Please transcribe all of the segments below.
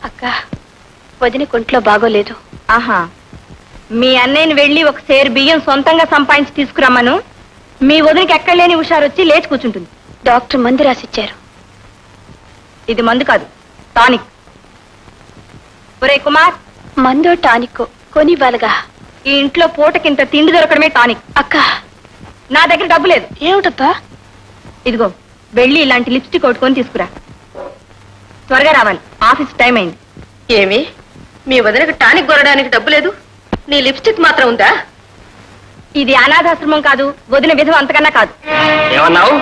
అక్క వదిన కొంట్లో బాగోలేదు. ఆహా, మీ అన్నయ్యని వెళ్ళి ఒక సేరు బియ్యం సొంతంగా సంపాదించి తీసుకురమ్మను. మీ వదినకి ఎక్కడలేని హుషారు వచ్చి లేచి కూర్చుంటుంది. డాక్టర్ మందు రాసిచ్చారు. ఇది మందు కాదు, టానిక్. ఒరే కుమార్, మందో టానిక్ కొనివ్వాలగా. ఈ ఇంట్లో పూటకింత తిండి దొరకడమే టానిక్. అక్క నా దగ్గర డబ్బు లేదు. ఏమిటత్తా? ఇదిగో వెళ్ళి ఇలాంటి లిప్స్టిక్ కొట్టుకొని తీసుకురా. త్వరగా రావాలి, ఆఫీస్ టైం అయింది. ఏమి మీ వదినకు టానిక్ కొనడానికి డబ్బు లేదు, నీ లిప్స్టిక్ మాత్రం ఉందా? ఇది అనాథాశ్రమం కాదు, వదిన విధవ అంతకన్నా కాదు. ఏమన్నావు?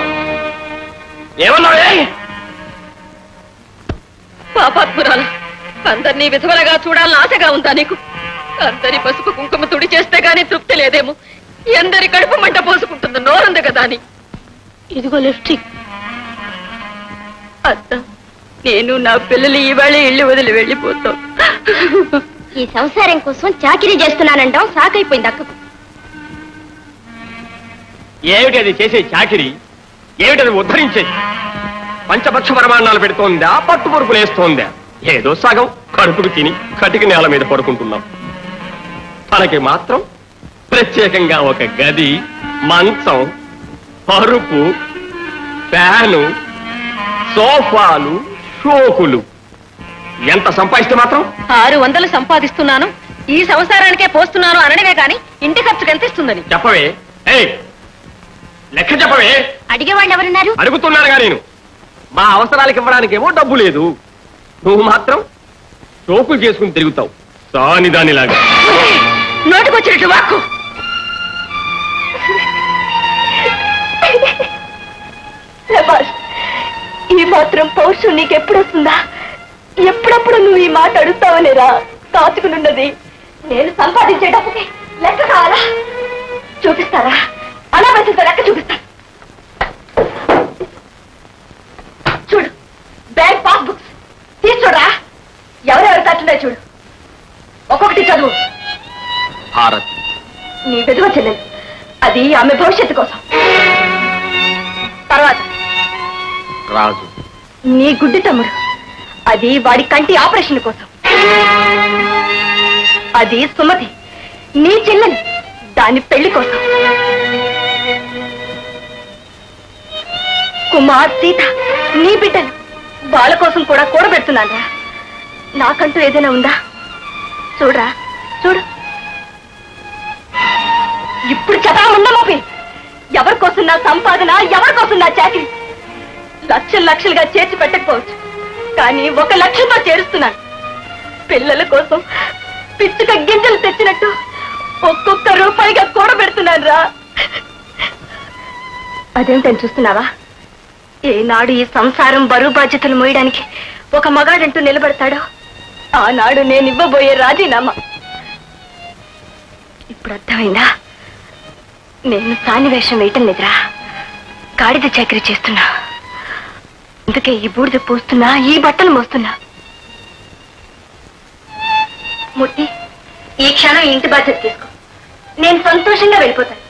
పాపాత్మురాలు, అందరినీ విధవలుగా చూడాలని ఆశగా ఉందా నీకు? అందరి పసుపు కుంకుమ తుడి చేస్తే గానీ తృప్తి లేదేమో. ఎందరి కడుపు మంట పోసుకుంటుంది నోరుంది కదా అని. ఇదిగో లిప్స్టిక్. అత్త, నేను నా పిల్లలు ఇవాళ ఇల్లు వదిలి వెళ్ళిపోతాం. ఈ సంసారం కోసం చాకిరీ చేస్తున్నానంటాం సాకైపోయింది అక్కకు. ఏమిటి అది చేసే చాకిరి? ఏమిటది ఉద్ధరించేది? పంచపక్ష ప్రమాణాలు పెడుతోందా, పట్టు పొరుపులు వేస్తోందా? ఏదో సగం కడుపుకు తిని కటికి నేల మీద పడుకుంటున్నాం. తనకి మాత్రం ప్రత్యేకంగా ఒక గది, మంచం, పరుపు, ఫ్యాను, సోఫాలు, షోకులు. ఎంత సంపాదిస్తే మాత్రం 600 సంపాదిస్తున్నాను, ఈ సంసారానికే పోస్తున్నాను అనడమే కాని ఇంటి ఖర్చుకు ఎంత ఇస్తుందని చెప్పవే. లెక్క చెప్పవే. అడిగేవాళ్ళు ఎవరున్నారు? అడుగుతున్నానుగా నేను. మా అవసరాలకు ఇవ్వడానికేమో డబ్బు లేదు, నువ్వు మాత్రం షోకులు చేసుకుని తిరుగుతావు సాని దానిలాగా. నోటికొచ్చినట్టు వాక్కు. ఈ మాత్రం పౌరుషం నీకెప్పుడు వస్తుందా? ఎప్పుడప్పుడు నువ్వు ఈ మాట అడుగుతావనేరా దాచుకునున్నది. నేను సంపాదించేటప్పటికి లెక్క కావాలా? చూపిస్తారా? అనామతితో లెక్క చూపిస్తా. చూడు, బ్యాంక్ పాస్బుక్స్ తీసుకురా. ఎవరెవరు తట్టున్నాయి చూడు, ఒక్కొక్కటి చదువు. భారత్ నీ విధవ చెల్లెలు, అది ఆమె భవిష్యత్తు కోసం. తర్వాత రాజు నీ గుడ్డి తమ్ముడు, అది వాడి కంటి ఆపరేషన్ కోసం. అది సుమతి, నీ చెల్లెలు, దాని పెళ్లి కోసం. కుమార్, సీత, నీ బిడ్డలు, వాళ్ళ కోసం కూడా కూడబెడుతున్నాను. నాకంటూ ఏదైనా ఉందా? చూడరా, చూడు. ఇప్పుడు చదా ఉండమోపి. ఎవరి కోసం నా సంపాదన, ఎవరి కోసం నా చాకరీ? లక్షలు లక్షలుగా చేర్చి పెట్టకపోవచ్చు, కానీ 1 లక్షంతో చేరుస్తున్నాను. పిల్లల కోసం పిచ్చుక గింజలు తెచ్చినట్టు ఒక్కొక్క రూపాయిగా కూడబెడుతున్నాను రా. అదేంటని చూస్తున్నావా? ఏనాడు ఈ సంసారం బరువు బాధ్యతలు మోయడానికి ఒక మగాడంటూ నిలబడతాడో ఆనాడు నేను ఇవ్వబోయే రాజీనామా. ఇప్పుడు అర్థమైందా? నేను సాన్నివేషం వేయటం లేదురా, గాడిద చాకరీ చేస్తున్నా. అందుకే ఈ బూడిద పోస్తున్నా, ఈ బట్టలు మోస్తున్నా. మూర్తి, ఈ క్షణం ఇంటి బాధ్యత తీసుకో. నేను సంతోషంగా వెళ్ళిపోతాను.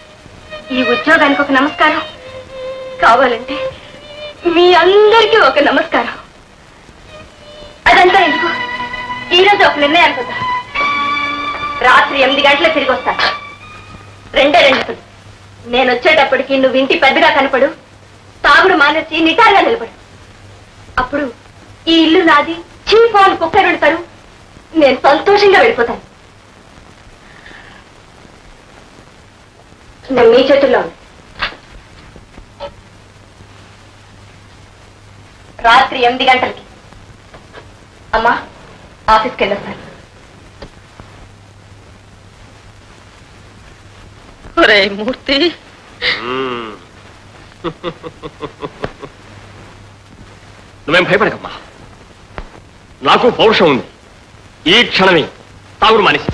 ఈ ఉద్యోగానికి ఒక నమస్కారం, కావాలంటే మీ అందరికీ ఒక నమస్కారం. అదంతా ఎందుకు, ఈరోజు ఒక నిర్ణయానికి వద్దా. రాత్రి 8 గంటలకు తిరిగి వస్తాను. 2 నేను వచ్చేటప్పటికి నువ్వు ఇంటి పెద్దగా కనపడు, తాగుడు మానేసి నిటారుగా నిలబడు. అప్పుడు ఈ ఇల్లు నాది, చీఫ్ వాళ్ళు కుక్కరు పెడతారు. నేను సంతోషంగా వెళ్ళిపోతాను. నేను మీ చేతుల్లో ఉంది. రాత్రి 8 గంటలకి. అమ్మా, ఆఫీస్కి వెళ్ళొస్తాను. ఒరే మూర్తి, నువ్వేం భయపడకమ్మా, నాకు పౌరుషం ఉంది. ఈ క్షణమే తాగుడు మానేసి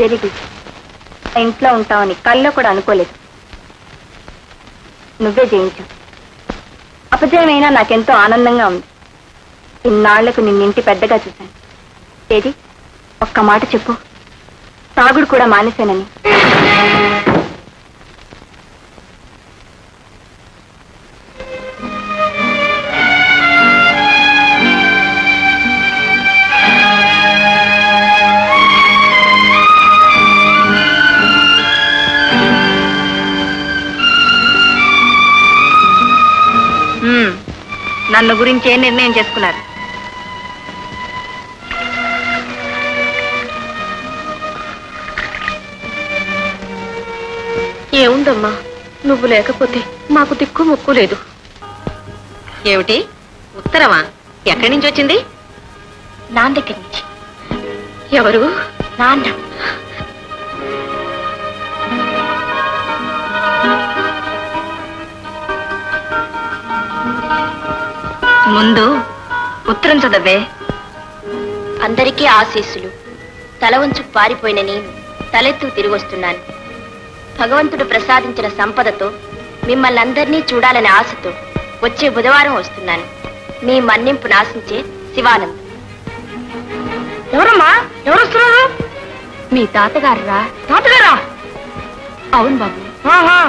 వెరీ గుడ్. ఇంట్లో ఉంటావని కల్లో కూడా అనుకోలేదు. నువ్వే జయించు. అపజయమైనా నాకెంతో ఆనందంగా ఉంది. ఇన్నాళ్లకు నిన్నింటి పెద్దగా చూశాను. ఏది ఒక్క మాట చెప్పు, తాగుడు కూడా మానేశానని. నన్ను గురించి ఏం నిర్ణయం చేసుకున్నారు? ఏముందమ్మా, నువ్వు లేకపోతే మాకు దిక్కు మొక్కు లేదు. ఏమిటి ఉత్తరమా? ఎక్కడి నుంచి వచ్చింది? నాన్న దగ్గర నుంచి. ఎవరు? నాన్న. ముందు ఉత్తరం చదవే. అందరికీ ఆశీస్సులు. తల వంచు పారిపోయిన నేను తలెత్తు తిరిగి వస్తున్నాను. భగవంతుడు ప్రసాదించిన సంపదతో మిమ్మల్ని అందరినీ చూడాలనే ఆశతో వచ్చే బుధవారం వస్తున్నాను. మీ మన్నింపు నాశించే శివానంద్. ఎవరమ్మా? ఎవరు వస్తున్నారు? మీ తాతగారు రా. తాతగారా? అవును బాబు. ఆహా.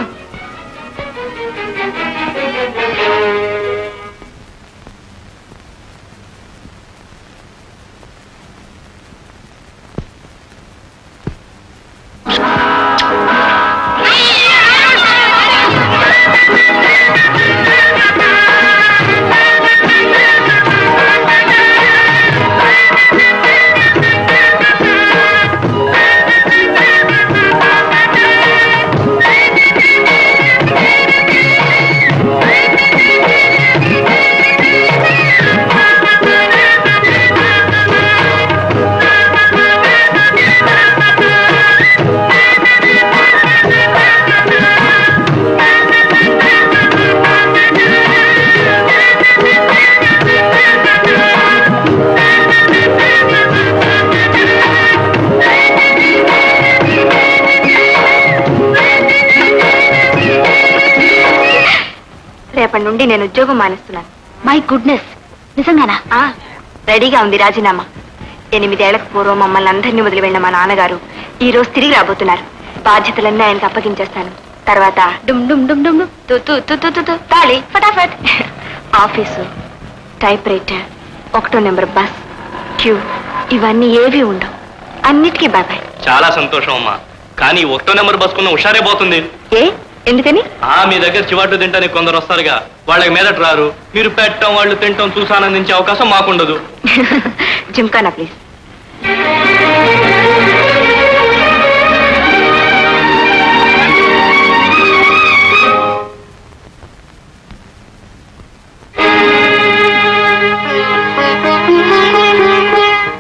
రేపటి నుండి నేను ఉద్యోగం మానేస్తున్నాను. మై గుడ్నెస్, నిజంగానా? రెడీగా ఉంది రాజీనామా. 8 ఏళ్లకు పూర్వం మమ్మల్ని అందరినీ వదిలి వెళ్ళిన మా నాన్నగారు ఈ రోజు తిరిగి రాబోతున్నారు. బాధ్యతలన్నీ ఆయనకు అప్పగించేస్తాను. తర్వాత డుమ్ డుమ్ డుమ్ డుమ్ తు తు తు తు తు తు తాళి ఫటాఫట్. ఆఫీసు, టైప్ రైటర్, 1వ నెంబర్ బస్, క్యూ, ఇవన్నీ ఏవి ఉండవు. అన్నిటికీ బాబాయ్. చాలా సంతోషం అమ్మా. కానీ 1వ నెంబర్ బస్కున్న హుషారే పోతుంది. ఏ ఎందుకని? మీ దగ్గర చివాట్లు తింటానికి కొందరు వస్తారుగా, వాళ్ళకి మీదట రారు. మీరు పెట్టడం వాళ్ళు తింటాం చూసి ఆనందించే అవకాశం మాకుండదు. జిమ్కానా ప్లీజ్.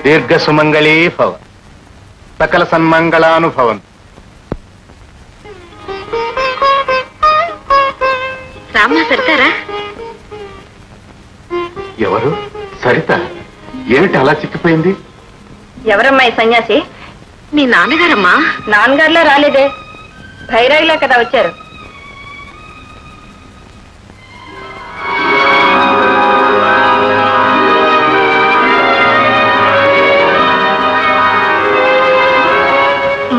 దీర్ఘ సుమంగళీ భవ, సకల సన్మంగళానుభవం. రామ్మా, సరితారా? ఎవరు? సరిత? ఏమిటి అలా చిక్కిపోయింది? ఎవరమ్మా ఈ సన్యాసి? మీ నాన్నగారమ్మా. నాన్నగారులా రాలేదే, భైరాయిలా కదా వచ్చారు.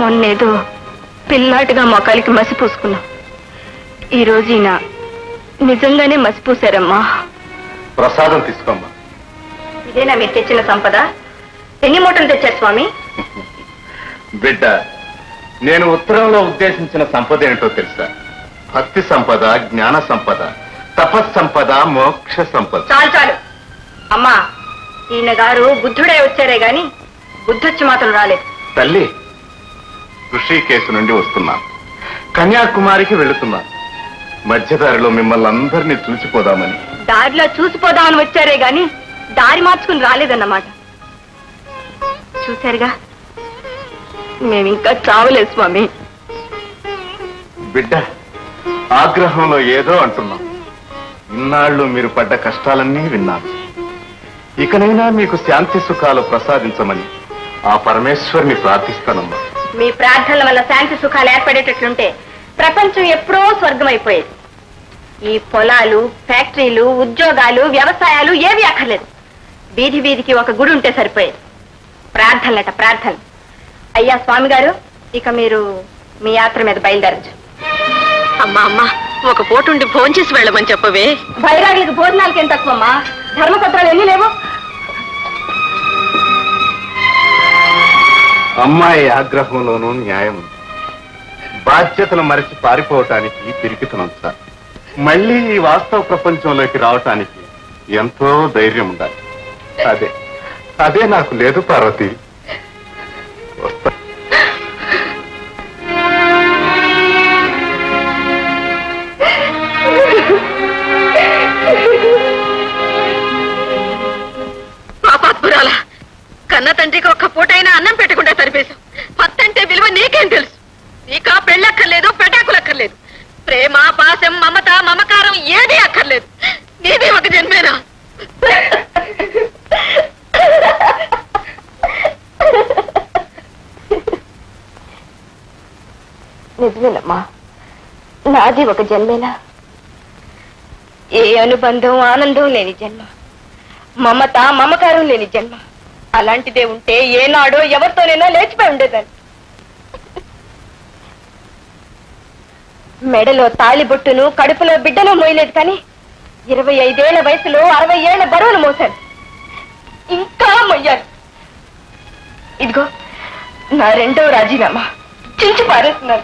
మొన్నేదో పిల్లాటిగా మొక్కలకి మసి పూసుకున్నాం. ఈ రోజు ఈయన నిజంగానే మసిపూసారమ్మా. ప్రసాదం తీసుకోమ్మా. ఇదేనా మీరు తెచ్చిన సంపద? ఎన్ని మూటలు తెచ్చారు స్వామి? బిడ్డ, నేను ఉత్తరంలో ఉద్దేశించిన సంపద ఏంటో తెలుసా? భక్తి సంపద, జ్ఞాన సంపద, తపస్సంపద, మోక్ష సంపద. చాలు చాలు అమ్మా. ఈయన గారు బుద్ధుడే వచ్చారే గాని బుద్ధొచ్చి మాత్రం రాలేదు. తల్లి, ఋషికేశు నుండి వస్తున్నాను. కన్యాకుమారికి వెళుతున్నాను. మధ్యదారిలో మిమ్మల్ని అందరినీ చూసిపోదామని. దారిలో చూసిపోదామని వచ్చారే గాని దారి మార్చుకుని రాలేదన్నమాట. చూశారుగా, మేమింకా చావలేదు స్వామి. బిడ్డ, ఆగ్రహంలో ఏదో అంటున్నాం. ఇన్నాళ్ళు మీరు పడ్డ కష్టాలన్నీ విన్నాను. ఇకనైనా మీకు శాంతి సుఖాలు ప్రసాదించమని ఆ పరమేశ్వరుని ప్రార్థిస్తానమ్మా. మీ ప్రార్థనల వల్ల శాంతి సుఖాలు ఏర్పడేటట్లుంటే ప్రపంచం ఎప్పుడో స్వర్గం అయిపోయేది. ఈ పొలాలు, ఫ్యాక్టరీలు, ఉద్యోగాలు, వ్యవసాయాలు ఏవి అక్కర్లేదు. వీధి వీధికి ఒక గుడి ఉంటే సరిపోయేది. ప్రార్థనలట ప్రార్థన. అయ్యా స్వామి గారు, ఇక మీరు మీ యాత్ర మీద బయలుదేరచ్చు. అమ్మా అమ్మా, ఒక పూటుండి భోంచేసి వెళ్ళమని చెప్పవే. బైరాగులకు భోజనాలకి ఏం తక్కువమ్మా? ధర్మసత్రాలు ఎన్ని లేవు? అమ్మాయి ఆగ్రహంలోనూ న్యాయం ఉంది. బాధ్యతలు మరిచి పారిపోవటానికి పిరికితనం సార్. మళ్ళీ ఈ వాస్తవ ప్రపంచంలోకి రావటానికి ఎంతో ధైర్యం ఉండాలి. అదే నాకు లేదు పార్వతి. వస్తా. పాపాత్మురాల, కన్న తండ్రికి ఒక్క పూటైనా అన్నం పెట్టకుండా సరిపేశావు. పత్తంటే విలువ నీకేం తెలుసు? నీకా పెళ్ళక్కర్లేదు, పెటాకులక్కర్లేదు. ప్రేమ, పాశం, మమత, మమకారం ఏదీ అక్కర్లేదు. నీది ఒక జన్మేనా? నిజమేనమ్మా, నాది ఒక జన్మేనా. ఏ అనుబంధం, ఆనందం లేని జన్మ, మమత, మమకారం లేని జన్మ. అలాంటిదే ఉంటే ఏనాడో ఎవరితోనైనా లేచిపోయి ఉండేదాన్ని. మెడలో తాళిబొట్టును, కడుపులో బిడ్డను మోయలేదు, కానీ 25 ఏళ్ల వయసులో 60 ఏళ్ల బరువును మోశాను. ఇంకా మొయ్యాను. ఇదిగో నా రెండో రాజీనామా చించి పారేస్తున్నారు.